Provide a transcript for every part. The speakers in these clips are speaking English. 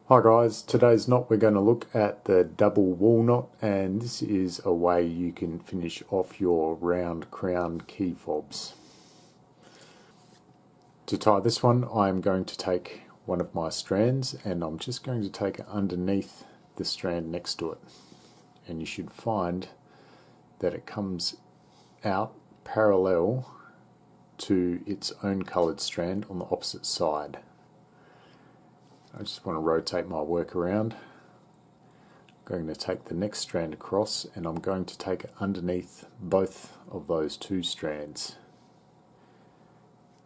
Hi guys, today's knot we're going to look at the double wall knot, and this is a way you can finish off your round crown key fobs. To tie this one I'm going to take one of my strands and I'm just going to take it underneath the strand next to it, and you should find that it comes out parallel to its own coloured strand on the opposite side. I just want to rotate my work around. I'm going to take the next strand across and I'm going to take it underneath both of those two strands.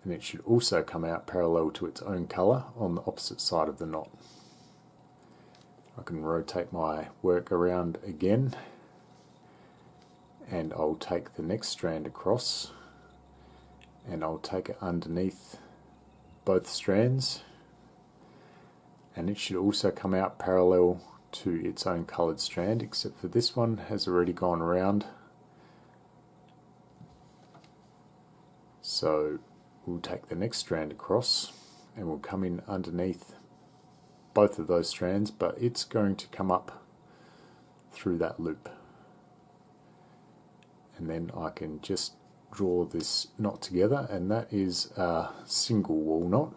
And it should also come out parallel to its own colour on the opposite side of the knot. I can rotate my work around again and I'll take the next strand across and I'll take it underneath both strands. And it should also come out parallel to its own coloured strand, except for this one has already gone around. So we'll take the next strand across and we'll come in underneath both of those strands, but it's going to come up through that loop. And then I can just draw this knot together, and that is a single wall knot.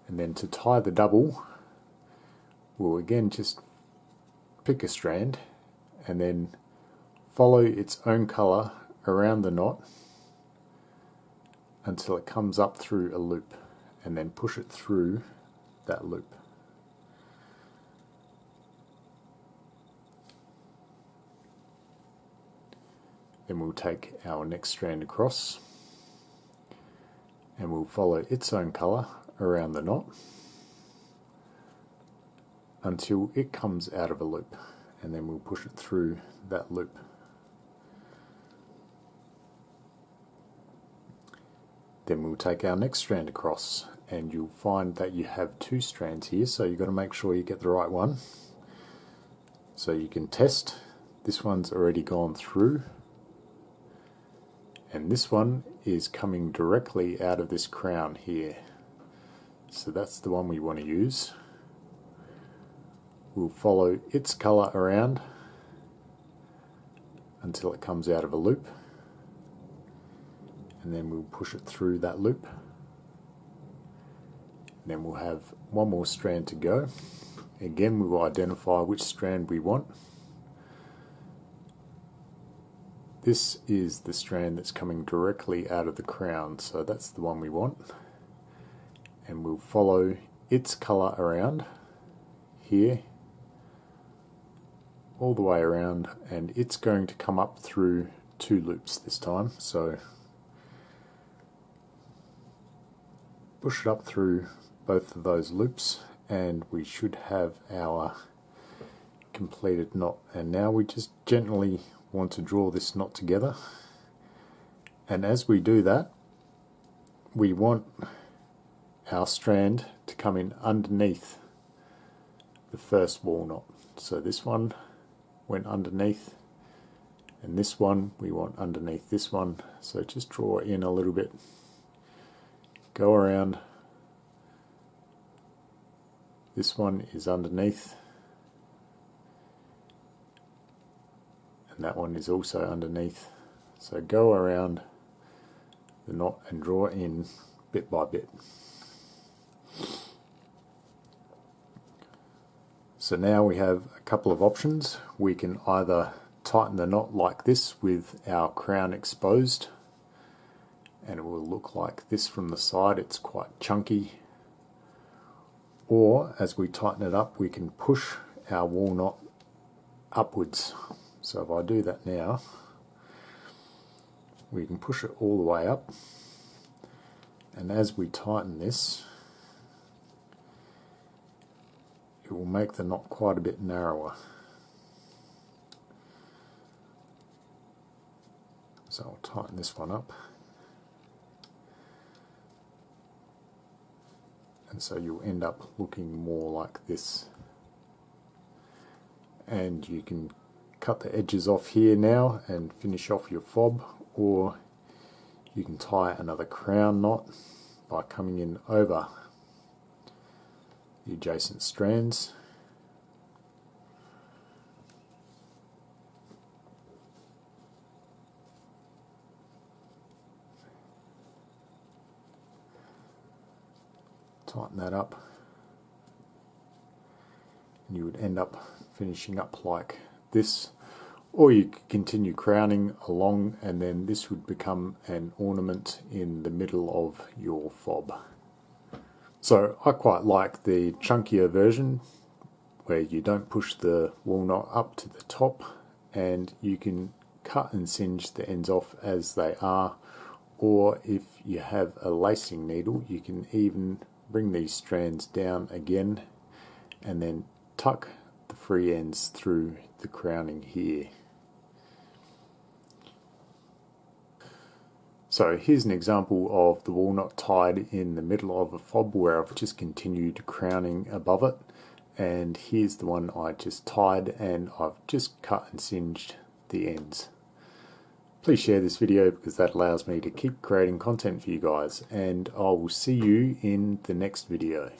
And then to tie the double, we'll again just pick a strand and then follow its own colour around the knot until it comes up through a loop, and then push it through that loop. Then we'll take our next strand across and we'll follow its own colour around the knot until it comes out of a loop, and then we'll push it through that loop. Then we'll take our next strand across, and you'll find that you have two strands here, so you've got to make sure you get the right one. So you can test. This one's already gone through, and this one is coming directly out of this crown here. So that's the one we want to use. We'll follow its colour around until it comes out of a loop, and then we'll push it through that loop. And then we'll have one more strand to go. Again, we will identify which strand we want. This is the strand that's coming directly out of the crown, so that's the one we want. And we'll follow its colour around here all the way around, and it's going to come up through two loops this time, so push it up through both of those loops and we should have our completed knot. And now we just gently want to draw this knot together, and as we do that we want our strand to come in underneath the first wall knot. So this one went underneath, and this one we want underneath this one. So just draw in a little bit, go around. This one is underneath, and that one is also underneath. So go around the knot and draw in bit by bit. So now we have a couple of options. We can either tighten the knot like this with our crown exposed, and it will look like this from the side, it's quite chunky. Or as we tighten it up, we can push our wall knot upwards. So if I do that now, we can push it all the way up, and as we tighten this, it will make the knot quite a bit narrower. So I'll tighten this one up, and so you'll end up looking more like this. And you can cut the edges off here now and finish off your fob, or you can tie another crown knot by coming in over the adjacent strands. Tighten that up, and you would end up finishing up like this, or you could continue crowning along, and then this would become an ornament in the middle of your fob. So I quite like the chunkier version where you don't push the wool knot up to the top, and you can cut and singe the ends off as they are, or if you have a lacing needle you can even bring these strands down again and then tuck the free ends through the crowning here. So here's an example of the wool knot tied in the middle of a fob where I've just continued crowning above it, and here's the one I just tied and I've just cut and singed the ends. Please share this video because that allows me to keep creating content for you guys, and I will see you in the next video.